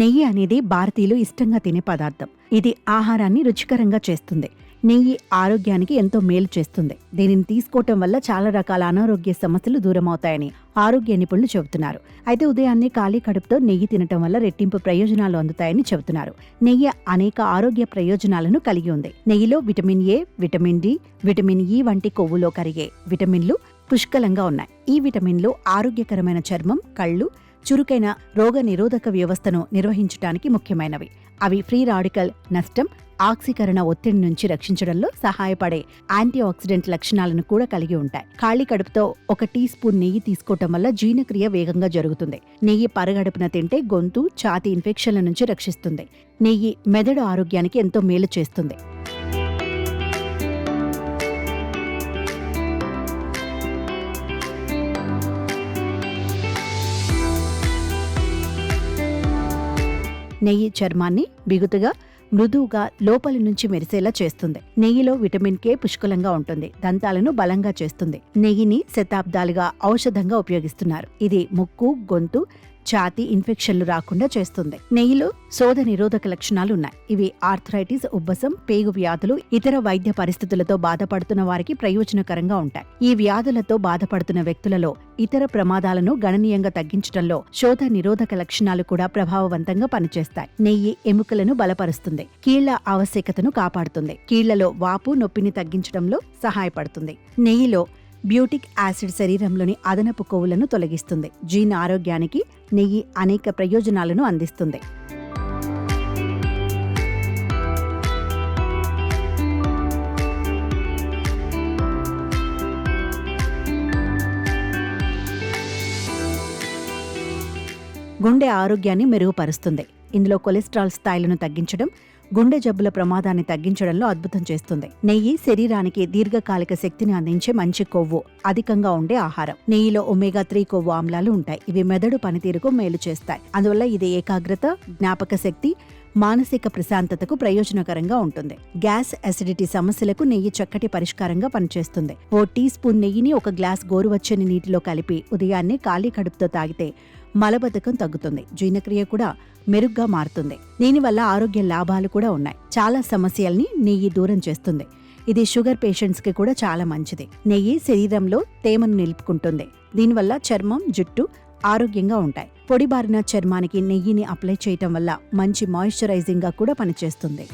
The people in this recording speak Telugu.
నెయ్యి అనేది భారతీయులు ఇష్టంగా తినే పదార్థం. ఇది ఆహారాన్ని రుచికరంగా చేస్తుంది. నెయ్యి ఆరోగ్యానికి ఎంతో మేలు చేస్తుంది. దీనిని తీసుకోవటం వల్ల చాలా రకాల అనారోగ్య సమస్యలు దూరమవుతాయని ఆరోగ్య నిపుణులు చెబుతున్నారు. అయితే ఉదయాన్నే ఖాళీ కడుపుతో నెయ్యి తినటం వల్ల రెట్టింపు ప్రయోజనాలు అందుతాయని చెబుతున్నారు. నెయ్యి అనేక ఆరోగ్య ప్రయోజనాలను కలిగి ఉంది. నెయ్యిలో vitamin A, vitamin D, vitamin E వంటి కొవ్వులో కరిగే విటమిన్లు పుష్కలంగా ఉన్నాయి. ఈ విటమిన్లు ఆరోగ్యకరమైన చర్మం, కళ్ళు, చురుకైన రోగ నిరోధక వ్యవస్థను నిర్వహించడానికి ముఖ్యమైనవి. అవి ఫ్రీ రాడికల్ నష్టం, ఆక్సీకరణ ఒత్తిడి నుంచి రక్షించడంలో సహాయపడే యాంటీ ఆక్సిడెంట్ లక్షణాలను కూడా కలిగి ఉంటాయి. ఖాళీ కడుపుతో 1 టీ స్పూన్ నెయ్యి తీసుకోవటం వల్ల జీర్ణక్రియ వేగంగా జరుగుతుంది. నెయ్యి పరగడుపున తింటే గొంతు, ఛాతీ ఇన్ఫెక్షన్ల నుంచి రక్షిస్తుంది. నెయ్యి మెదడు ఆరోగ్యానికి ఎంతో మేలు చేస్తుంది. నెయ్యి చర్మాన్ని బిగుతుగా, మృదువుగా, లోపలి నుంచి మెరిసేలా చేస్తుంది. నెయ్యిలో విటమిన్ కే పుష్కలంగా ఉంటుంది. దంతాలను బలంగా చేస్తుంది. నెయ్యిని శతాబ్దాలుగా ఔషధంగా ఉపయోగిస్తున్నారు. ఇది ముక్కు, గొంతు, ఛాతీ ఇన్ఫెక్షన్లు రాకుండా చేస్తుంది. నెయ్యిలో శోధ నిరోధక లక్షణాలు ఉన్నాయి. ఇవి ఆర్థరైటిస్, ఉబ్బసం, పేగు వ్యాధులు, ఇతర వైద్య పరిస్థితులతో బాధపడుతున్న వారికి ప్రయోజనకరంగా ఉంటాయి. ఈ వ్యాధులతో బాధపడుతున్న వ్యక్తులలో ఇతర ప్రమాదాలను గణనీయంగా తగ్గించడంలో శోధ నిరోధక లక్షణాలు కూడా ప్రభావవంతంగా పనిచేస్తాయి. నెయ్యి ఎముకలను బలపరుస్తుంది. కీళ్ల ఆవశ్యకతను కాపాడుతుంది. కీళ్లలో వాపు, నొప్పిని తగ్గించడంలో సహాయపడుతుంది. నెయ్యిలో బ్యూటిక్ యాసిడ్ శరీరంలోని అదనపు కొవ్వులను తొలగిస్తుంది. జీర్ణ ఆరోగ్యానికి నెయ్యి అనేక ప్రయోజనాలను అందిస్తుంది. గుండె ఆరోగ్యాన్ని మెరుగుపరుస్తుంది. ఇందులో కొలెస్ట్రాల్ స్థాయిలను తగ్గించడం, గుండె జబ్బుల ప్రమాదాన్ని తగ్గించడంలో అద్భుతం చేస్తుంది. నెయ్యి శరీరానికి దీర్ఘకాలిక శక్తిని అందించే మంచి కొవ్వు అధికంగా ఉండే ఆహారం. నెయ్యిలో ఒమేగా-3 కొవ్వు ఆమ్లాలు ఉంటాయి. ఇవి మెదడు పనితీరుకు మేలు చేస్తాయి. అందువల్ల ఇది ఏకాగ్రత, జ్ఞాపక శక్తి, మానసిక ప్రశాంతతకు ప్రయోజనకరంగా ఉంటుంది. గ్యాస్, అసిడిటీ సమస్యలకు నెయ్యి చక్కటి పరిష్కారంగా పనిచేస్తుంది. 1 టీ స్పూన్ నెయ్యిని 1 గ్లాస్ గోరువెచ్చని నీటిలో కలిపి ఉదయాన్నే ఖాళీ కడుపుతో తాగితే మలబద్ధకం తగ్గుతుంది. జీర్ణక్రియ కూడా మెరుగ్గా మారుతుంది. దీనివల్ల ఆరోగ్య లాభాలు కూడా ఉన్నాయి. చాలా సమస్యల్ని నెయ్యి దూరం చేస్తుంది. ఇది షుగర్ పేషెంట్స్ కి కూడా చాలా మంచిది. నెయ్యి శరీరంలో తేమను నిలుపుకుంటుంది. దీనివల్ల చర్మం, జుట్టు ఆరోగ్యంగా ఉంటాయి. పొడిబారిన చర్మానికి నెయ్యిని అప్లై చేయటం వల్ల మంచి మాయిశ్చరైజింగ్ గా కూడా పనిచేస్తుంది.